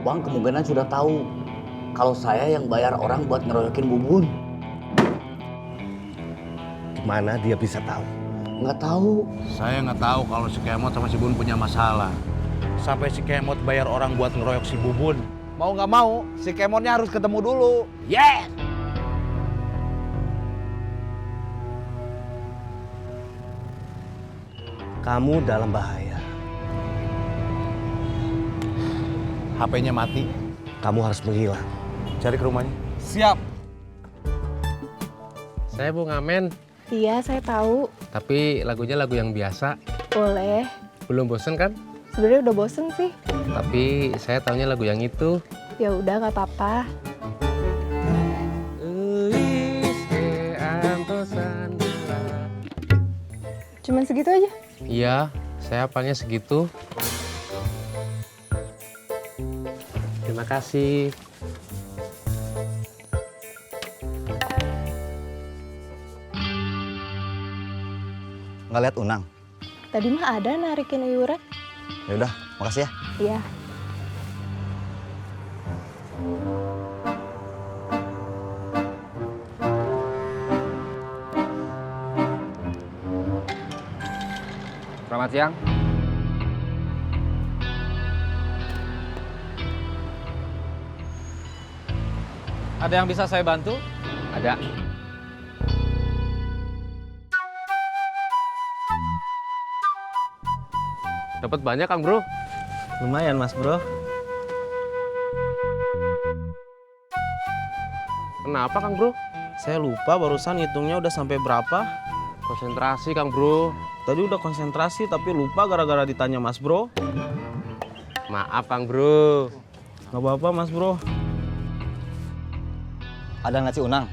Gobang kemungkinan sudah tahu kalau saya yang bayar orang buat ngeroyokin Bubun. Gimana dia bisa tahu? Nggak tahu. Saya nggak tahu kalau si Kemot sama si Bubun punya masalah. Sampai si Kemot bayar orang buat ngeroyok si Bubun. Mau nggak mau, si Kemotnya harus ketemu dulu. Yes! Kamu dalam bahaya. HP-nya mati. Kamu harus menghilang. Cari ke rumahnya. Siap. Saya Bung Amen, Iya, saya tahu. tapi lagunya lagu yang biasa. Boleh. Belum bosen kan? Sebenarnya udah bosen sih. Tapi saya taunya lagu yang itu. Ya udah, nggak apa-apa. Cuman segitu aja. Iya, saya hafalnya segitu. Terima kasih. Nggak lihat Unang? Tadi mah ada narikin iuran. Ya udah, makasih ya. Iya. Selamat siang. Ada yang bisa saya bantu? Ada. Dapat banyak, Kang Bro. Lumayan, Mas Bro. Kenapa, Kang Bro? Saya lupa barusan hitungnya udah sampai berapa. Konsentrasi, Kang Bro. Tadi udah konsentrasi tapi lupa gara-gara ditanya Mas Bro. Maaf, Kang Bro. Gak apa-apa, Mas Bro. Ada nggak si Unang?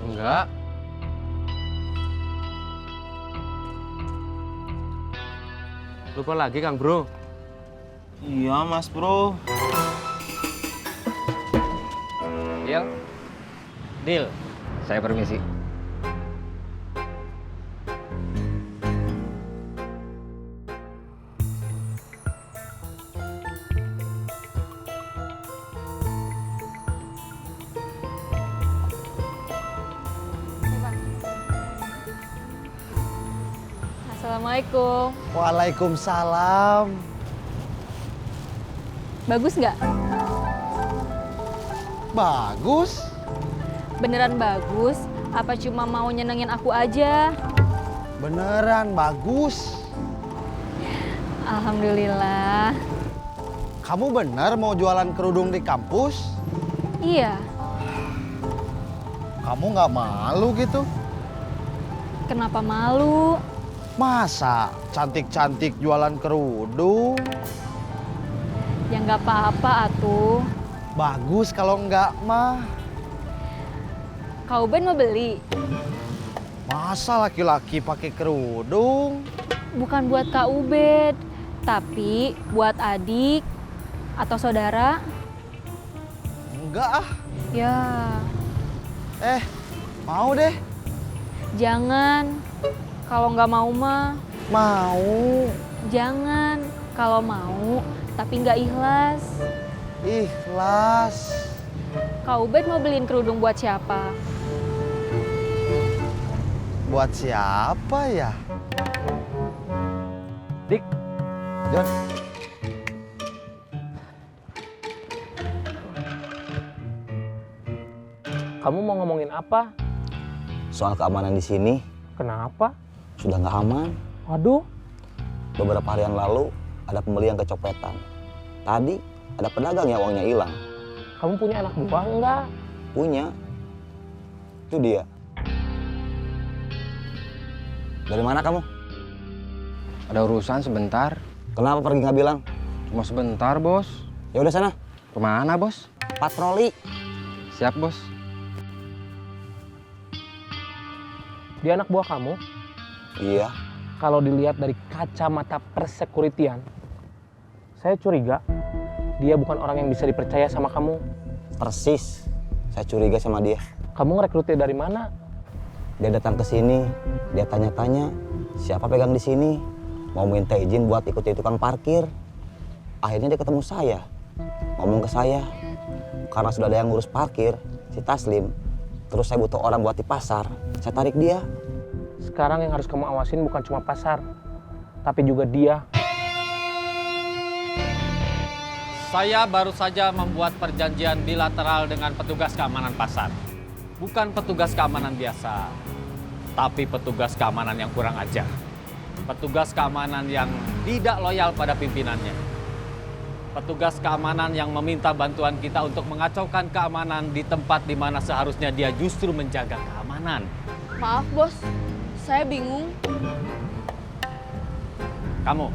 Enggak. Lupa lagi, Kang Bro. Iya, Mas Bro. Deal. Deal. Saya permisi. Assalamualaikum. Waalaikumsalam. Bagus nggak? Bagus. Beneran bagus? Apa cuma mau nyenengin aku aja? Beneran bagus. Alhamdulillah. Kamu bener mau jualan kerudung di kampus? Iya. Kamu nggak malu gitu? Kenapa malu? Masa cantik-cantik jualan kerudung? Ya nggak apa-apa atuh. Bagus kalau nggak mah. Kau Ben mau beli? Masa laki-laki pakai kerudung? Bukan buat Kak Ubed, tapi buat adik atau saudara. Enggak ah. Ya, Mau deh. jangan. Kalau nggak mau mah, Mau. jangan. Kalau mau, tapi nggak ikhlas. Ikhlas. Kak Ubed mau beliin kerudung buat siapa? Buat siapa ya? Dik. John. Kamu mau ngomongin apa? Soal keamanan di sini Kenapa? sudah nggak aman. Waduh, Beberapa hari yang lalu ada pembeli yang kecopetan. Tadi ada pedagang yang uangnya hilang. kamu punya anak buah enggak? Punya. Itu dia. Dari mana kamu? Ada urusan sebentar. Kenapa pergi nggak bilang? Cuma sebentar, Bos. Ya udah sana. Kemana, Bos? Patroli. Siap, Bos. Dia anak buah kamu. Iya. Kalau dilihat dari kacamata persekuritian, saya curiga dia bukan orang yang bisa dipercaya sama kamu. Persis. Saya curiga sama dia. Kamu ngerekrut dia dari mana? Dia datang ke sini, dia tanya-tanya siapa pegang di sini, mau minta izin buat ikut tukang parkir. Akhirnya dia ketemu saya. ngomong ke saya. Karena sudah ada yang ngurus parkir, si Taslim. Terus saya butuh orang buat di pasar. Saya tarik dia. Sekarang yang harus kamu awasin bukan cuma pasar, tapi juga dia. Saya baru saja membuat perjanjian bilateral dengan petugas keamanan pasar. Bukan petugas keamanan biasa, tapi petugas keamanan yang kurang ajar. Petugas keamanan yang tidak loyal pada pimpinannya. Petugas keamanan yang meminta bantuan kita untuk mengacaukan keamanan di tempat di mana seharusnya dia justru menjaga keamanan. Maaf bos, saya bingung. Kamu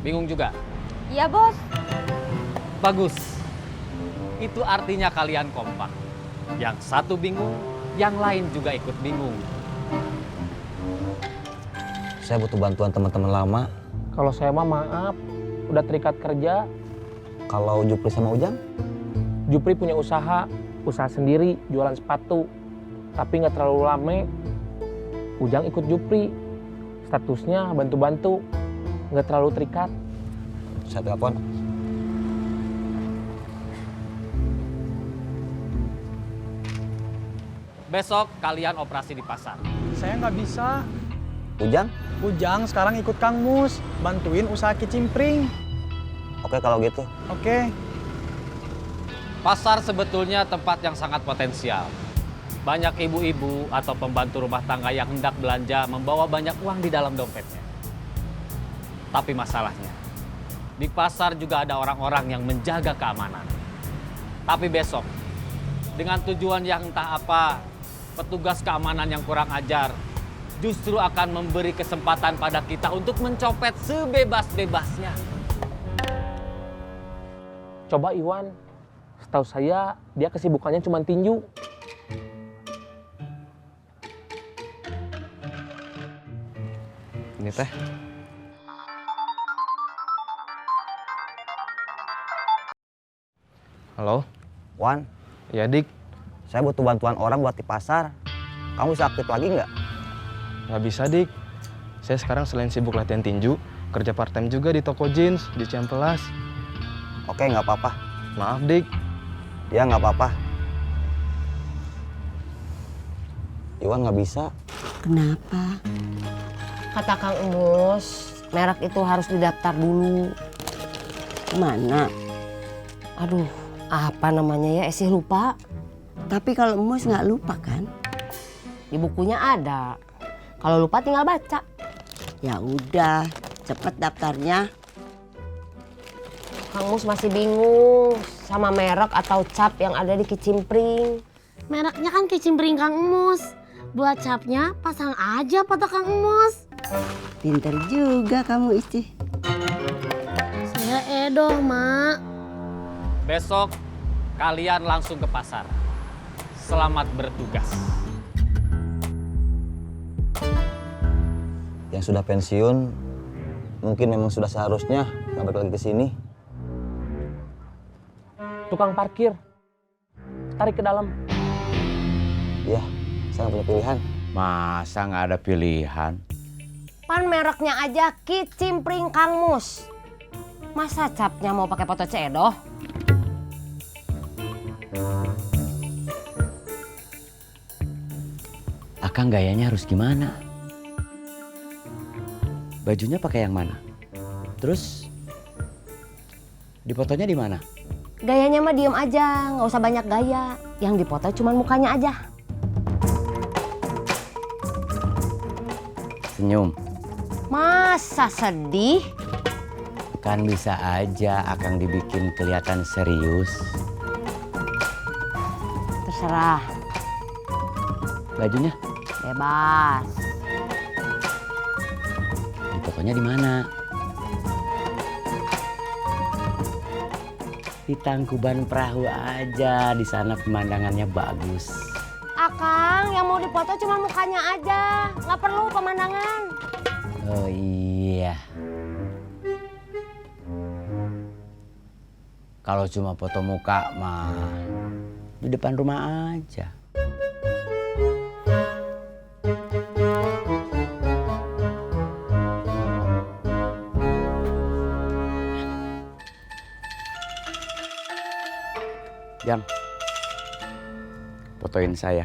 bingung juga? Iya bos. Bagus. Itu artinya kalian kompak. Yang satu bingung, yang lain juga ikut bingung. Saya butuh bantuan teman-teman lama. Kalau saya mah maaf, udah terikat kerja. Kalau Jupri sama Ujang, Jupri punya usaha sendiri, jualan sepatu. Tapi nggak terlalu rame. Ujang ikut Jupri. Statusnya bantu-bantu, nggak terlalu terikat. saya telepon. Besok kalian operasi di pasar. Saya nggak bisa. Ujang? Ujang sekarang ikut Kang Mus, bantuin usaha kicimpring. Oke kalau gitu. Oke. Pasar sebetulnya tempat yang sangat potensial. Banyak ibu-ibu atau pembantu rumah tangga yang hendak belanja membawa banyak uang di dalam dompetnya. Tapi masalahnya, di pasar juga ada orang-orang yang menjaga keamanan. Tapi besok, dengan tujuan yang entah apa, petugas keamanan yang kurang ajar justru akan memberi kesempatan pada kita untuk mencopet sebebas-bebasnya. Coba Iwan, setahu saya dia kesibukannya cuma tinju. Ini teh. Halo? Wan, Ya Dik, saya butuh bantuan orang buat di pasar. Kamu bisa aktif lagi nggak? nggak bisa Dik. Saya sekarang selain sibuk latihan tinju, kerja part time juga di toko jeans di Ciampelas. Oke, nggak apa-apa. Maaf Dik. Ya nggak apa-apa. Iwan nggak bisa. Kenapa? Kata Kang Emus, merek itu harus didaftar dulu. Mana? Aduh, apa namanya ya? Esih lupa. Tapi kalau Emus nggak lupa kan? Di bukunya ada. Kalau lupa tinggal baca. Ya udah, cepet daftarnya. Kang Mus masih bingung sama merek atau cap yang ada di kicimpring. Mereknya kan kicimpring Kang Emus. Buat capnya pasang aja foto Kang Emus. Pinter juga kamu Ici. Saya Edoh, Mak. Besok kalian langsung ke pasar. Selamat bertugas. Yang sudah pensiun, mungkin memang sudah seharusnya nggak balik lagi ke sini. Tukang parkir, tarik ke dalam. Ya, saya nggak punya pilihan. Masa nggak ada pilihan? Pan mereknya aja kicimpring Kang Mus. Masa capnya mau pakai foto Cedoh? Akang gayanya harus gimana? Bajunya pakai yang mana? Terus di fotonya di mana? Gayanya mah diem aja, nggak usah banyak gaya. Yang dipoto cuma mukanya aja. Senyum. Masa sedih? Kan bisa aja Akang dibikin kelihatan serius. Terserah, Bajunya bebas. di fotonya di mana? Di Tangkuban Perahu aja, di sana pemandangannya bagus. Akang, yang mau dipoto cuma mukanya aja, nggak perlu pemandangan. Oh iya. Kalau cuma foto muka mah di depan rumah aja. Jang, fotoin saya.